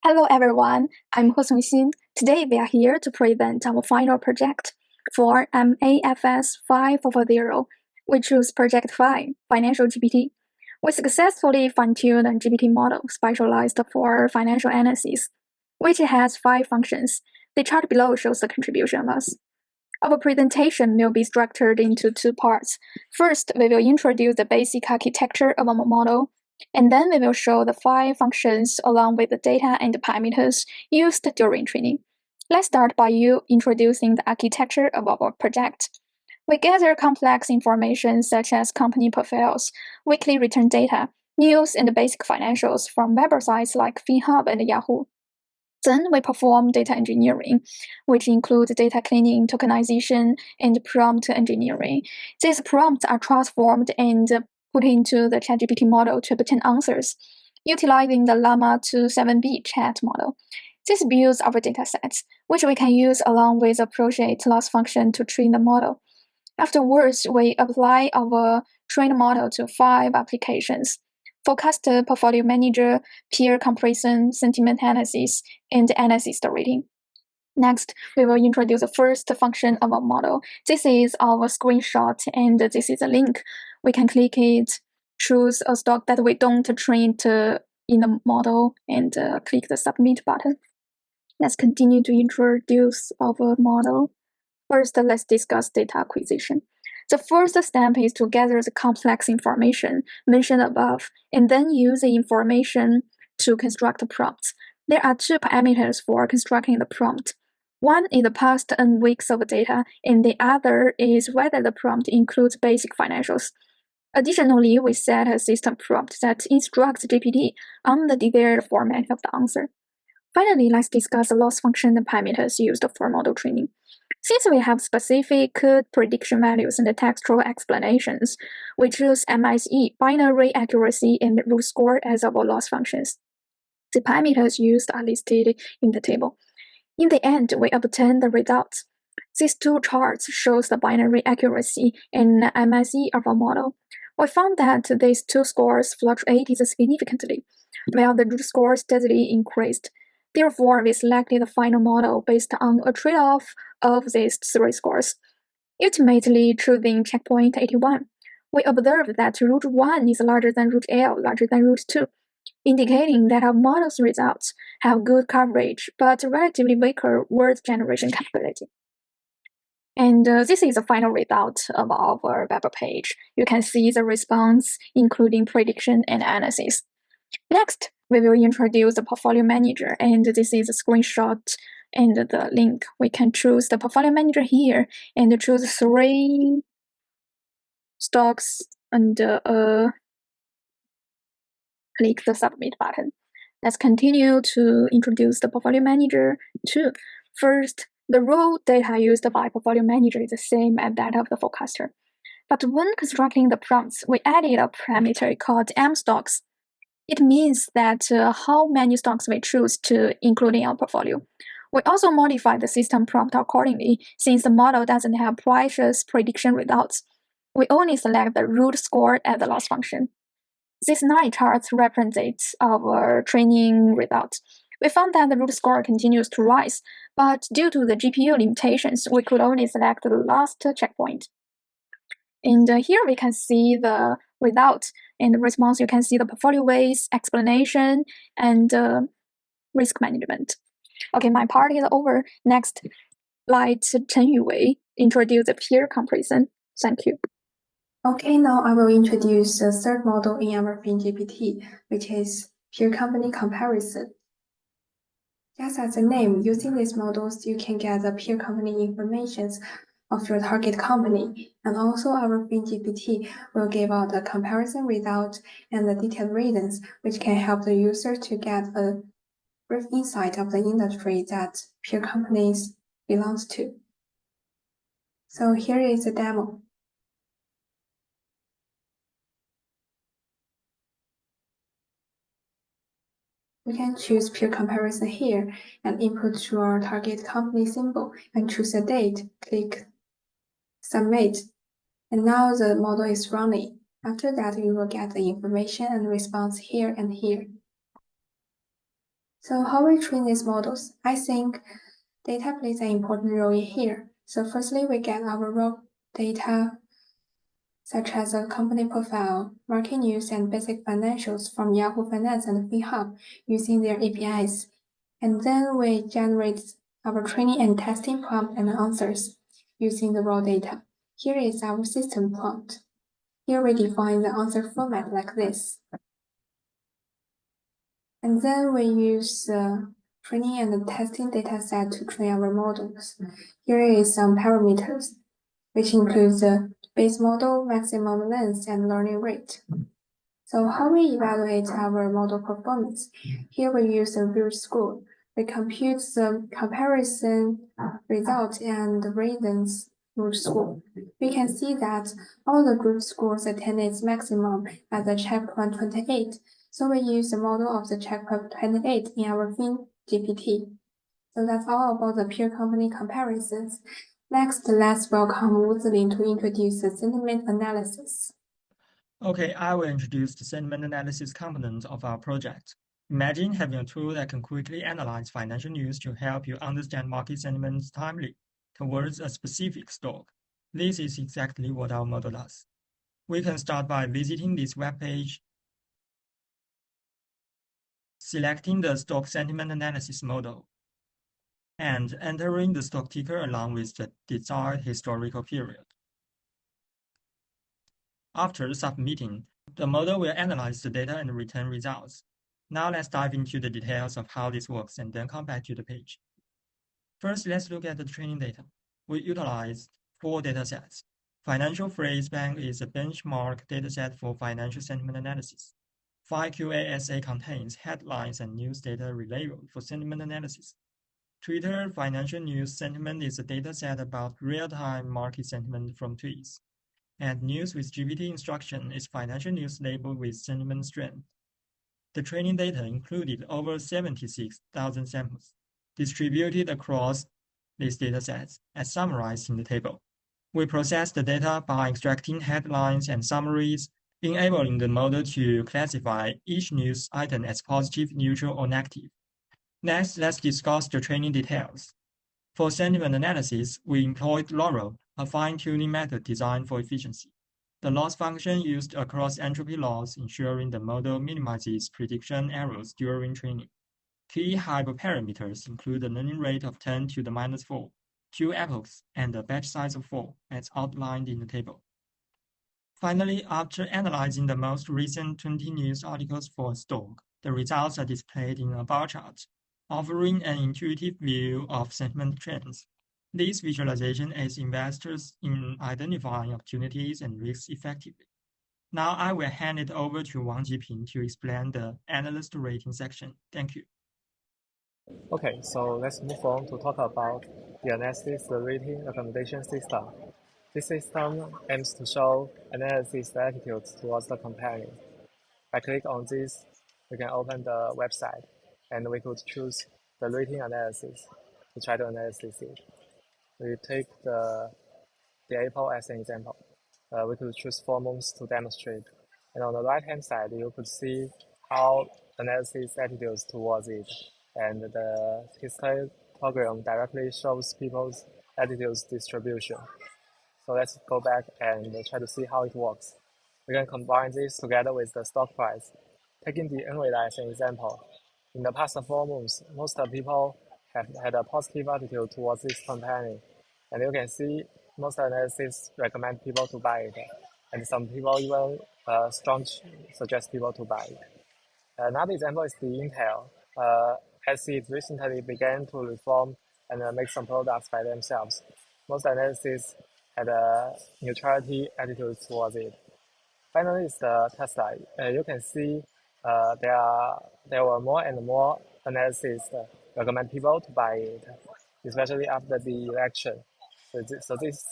Hello everyone, I'm Xin. Today we are here to present our final project for MAFS5440. We choose Project 5, Financial GPT. We successfully fine-tuned a GPT model specialized for financial analysis, which has 5 functions. The chart below shows the contribution of us. Our presentation will be structured into 2 parts. First, we will introduce the basic architecture of our model, and then we will show the 5 functions along with the data and the parameters used during training. Let's start by you introducing the architecture of our project. We gather complex information such as company profiles, weekly return data, news, and basic financials from websites like FinHub and Yahoo. Then we perform data engineering, which includes data cleaning, tokenization, and prompt engineering. These prompts are transformed and put into the ChatGPT model to obtain answers, utilizing the Llama 27B chat model. This builds our datasets, which we can use along with the Project loss function to train the model. Afterwards, we apply our trained model to 5 applications: forecast portfolio manager, peer comparison, sentiment analysis, and analysis rating. Next, we will introduce the first function of our model. This is our screenshot, and this is a link. We can click it, choose a stock that we don't train in the model, and click the submit button. Let's continue to introduce our model. First, let's discuss data acquisition. The first step is to gather the complex information mentioned above, and then use the information to construct prompts. There are 2 parameters for constructing the prompt. One is the past n weeks of data, and the other is whether the prompt includes basic financials. Additionally, we set a system prompt that instructs GPT on the desired format of the answer. Finally, let's discuss the loss function and parameters used for model training. Since we have specific prediction values and textual explanations, we choose MSE, binary accuracy, and root score as our loss functions. The parameters used are listed in the table. In the end, we obtain the results. These 2 charts shows the binary accuracy and MSE of our model. We found that these 2 scores fluctuated significantly, while the root score steadily increased. Therefore, we selected the final model based on a trade-off of these 3 scores. Ultimately, choosing checkpoint 81, we observed that root 1 is larger than root L, larger than root 2, indicating that our model's results have good coverage, but relatively weaker word generation capability. And this is the final result of our web page. You can see the response, including prediction and analysis. Next, we will introduce the portfolio manager, and this is a screenshot and the link. We can choose the portfolio manager here and choose 3 stocks and click the submit button. Let's continue to introduce the portfolio manager too. First, the raw data used by portfolio manager is the same as that of the forecaster. But when constructing the prompts, we added a parameter called mstocks. It means that how many stocks we choose to include in our portfolio. We also modify the system prompt accordingly, since the model doesn't have precious prediction results. We only select the root score as the loss function. These 9 charts represent our training results. We found that the root score continues to rise, but due to the GPU limitations, we could only select the last checkpoint. And here we can see the result and the response. You can see the portfolio weights, explanation, and risk management. Okay, my part is over. Next, let Chen Yuwei introduce the peer comparison. Thank you. Okay, now I will introduce the third model in our FinGPT, which is peer company comparison. Just as the name, using these models, you can get the peer company information of your target company, and also our FinGPT will give out the comparison result and the detailed reasons, which can help the user to get a brief insight of the industry that peer companies belongs to. So here is a demo. We can choose peer comparison here and input your target company symbol and choose a date. Click submit. And now the model is running. After that, you will get the information and response here and here. So how we train these models? I think data plays an important role in here. So firstly, we get our raw data such as a company profile, market news, and basic financials from Yahoo Finance and FinHub using their APIs. And then we generate our training and testing prompt and answers using the raw data. Here is our system prompt. Here we define the answer format like this. And then we use the training and testing dataset to train our models. Here is some parameters, which includes the base model, maximum length, and learning rate. So how we evaluate our model performance? Here we use a root score. We compute the comparison result and the reasons root score. We can see that all the group scores attain its maximum at the checkpoint 28. So we use the model of the checkpoint 28 in our FinGPT. So that's all about the peer company comparisons. Next, let's welcome Wuzilin to introduce the sentiment analysis. Okay, I will introduce the sentiment analysis component of our project. Imagine having a tool that can quickly analyze financial news to help you understand market sentiments timely towards a specific stock. This is exactly what our model does. We can start by visiting this web page, selecting the stock sentiment analysis model, and entering the stock ticker along with the desired historical period. After submitting, the model will analyze the data and return results. Now let's dive into the details of how this works and then come back to the page. First, let's look at the training data. We utilize 4 datasets. Financial Phrase Bank is a benchmark dataset for financial sentiment analysis. FIQASA contains headlines and news data reliable for sentiment analysis. Twitter Financial News Sentiment is a dataset about real-time market sentiment from tweets. And News with GPT instruction is financial news labeled with sentiment strength. The training data included over 76,000 samples, distributed across these datasets, as summarized in the table. We process the data by extracting headlines and summaries, enabling the model to classify each news item as positive, neutral, or negative. Next, let's discuss the training details. For sentiment analysis, we employed Laurel, a fine-tuning method designed for efficiency. The loss function used across entropy loss, ensuring the model minimizes prediction errors during training. Key hyperparameters include the learning rate of 10 to the minus 4, 2 epochs, and a batch size of 4, as outlined in the table. Finally, after analyzing the most recent 20 news articles for a stock, the results are displayed in a bar chart, offering an intuitive view of sentiment trends. This visualization aids investors in identifying opportunities and risks effectively. Now I will hand it over to Wang Jiping to explain the analyst rating section. Thank you. Okay, so let's move on to talk about the analysis rating recommendation system. This system aims to show analysis attitudes towards the company. By click on this, we can open the website and we could choose the rating analysis to try to analyze it. We take the Apple as an example. We could choose 4 months to demonstrate. And on the right-hand side, you could see how analysis attitudes towards it. And the histogram directly shows people's attitudes distribution. So let's go back and try to see how it works. We can combine this together with the stock price. Taking the N rate as an example, in the past 4 months, most people have had a positive attitude towards this company. And you can see most analysis recommend people to buy it. And some people even strongly suggest people to buy it. Another example is the Intel. As it recently began to reform and make some products by themselves, most analysis had a neutrality attitude towards it. Finally, is the Tesla. You can see there were more and more analysis recommend people to buy it, especially after the election. So this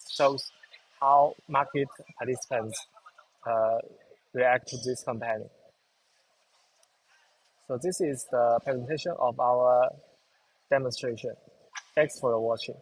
shows how market participants react to this company. So this is the presentation of our demonstration. Thanks for watching.